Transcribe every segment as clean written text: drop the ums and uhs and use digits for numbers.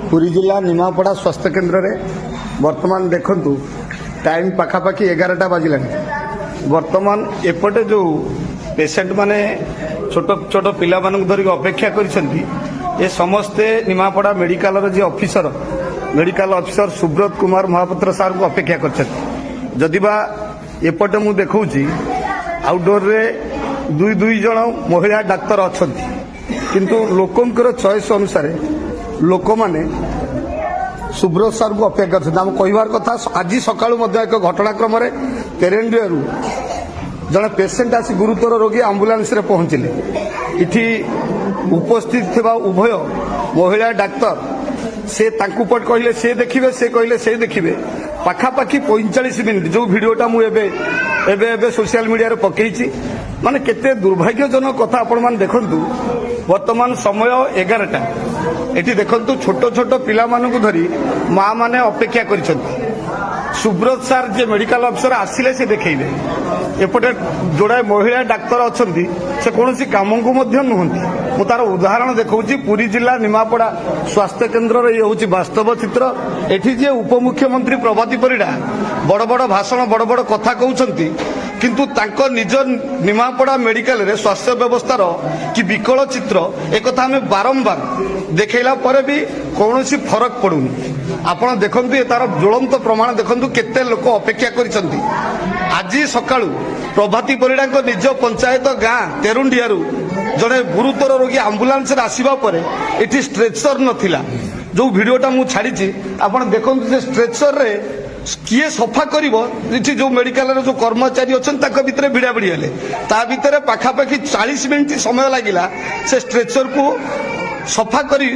पुरी जिला निमापड़ा स्वास्थ्य केन्द्र रे वर्तमान देखंतु टाइम पाखापाखि 11टा बाजिला। वर्तमान एपटे जो पेसेंट माने छोट छोट पिला मानक धरिक अपेक्षा करिसेंती ए समस्ते निमापड़ा मेडिकल रे जे officer medical officer Subrat Kumar Mahapatra sir को अपेक्षा करछथि। जदिबा एपटे मु देखौची आउटडोर रे दुई जण महिला डाक्तर अछंती, किंतु लोकंकर चॉइस अनुसार लोक माने सुब्रत सार को अपेक्षा करछथि। हम कहिवार कथा आज सकाळु मध्ये एक घटनाक्रम रे तेरेंडियारू जने पेसेंट आसी गुरुतर रोगी एम्बुलेंस रे पहुंचिले। इठी उपस्थित थिबा उभय महिला डाक्तर से तांकु पट कहले से देखिबे, से कहले से देखिबे। पाखापाखि 45 मिनिट जो भिडियोटा मु एबे सोशल मीडिया रे पकेइछि। माने केते दुर्भाग्यजनक कथा आपण मान देखंतु। वर्तमान समय 11टा एठी देखंतु छोट छोट पिला मानकु धरी मां माने अपेक्षा करिसंती। सुब्रत सार जे मेडिकल ऑफिसर आसिले से देखैबे। एपटे जोड़ाए महिला डाक्तर अछंती से कोनोसी कामंकु मध्य नुहंती। मु तार उदाहरण देखौची पुरी जिला निमापड़ा स्वास्थ्य केन्द्र रे होउची वास्तव चित्र। एठी जे उपमुख्यमंत्री प्रभाती परिडा बड़ बड़ भाषण बड़ बड़ कथा कहउछंती, किंतु तांको निज निमापड़ा मेडिकल रे स्वास्थ्य व्यवस्थार कि विकल चित्र एक कथा हमें बारंबार देखैला परे भी कौनसी फरक पड़ुनी। आपण देखंतु तार ज्वलंत प्रमाण देखंतु केते लोक अपेक्षा करिसंती। आज सकाळु प्रभाती परिडा निज पंचायत गाँ तेरुंडियारू जड़े गुरुतर रोगी आम्बुलांस आसवा पर एटी स्ट्रेचर नथिला। जो भिडियोटा मु छाड़ी आपण देखंतु जे स्ट्रेचर रे किए सफा करिवो। इठी जो मेडिकल रे जो कर्मचारी अछन ताक भितरे भिड़ा भिड़ी हेले ता भितरे पाखापाखि 40 मिनिट समय लागिला से स्ट्रेचर को सफा करी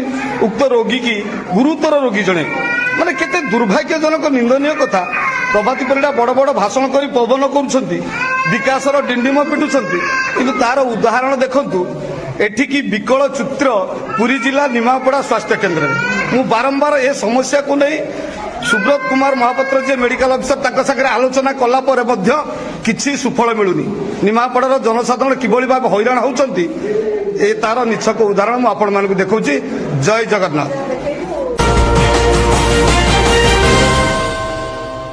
उक्त रोगी की गुरुतर रोगी जने। माने केते दुर्भाग्यजनक निंदनीय कथा। प्रभाती परिडा बड़ बड़ भाषण करी पवन करुछंती, विकासर डिंडिम पिटुछंती, किंतु तार उदाहरण देखंतु एठी की विकल चित्र पुरी जिला निमापड़ा स्वास्थ्य केन्द्र रे। मु बारंबार ए समस्या को नहीं सुब्रत कुमार महापात्र जे मेडिकल ऑफिसर ताका सागरे आलोचना कला परे मध्य किछि सुफल मिलुनी। निमापड़ार जनसाधारण किभଳି भाव हैरान होउछंती ए तार निछक उदाहरण मु आपण मानकु देखौची। जय जगन्नाथ।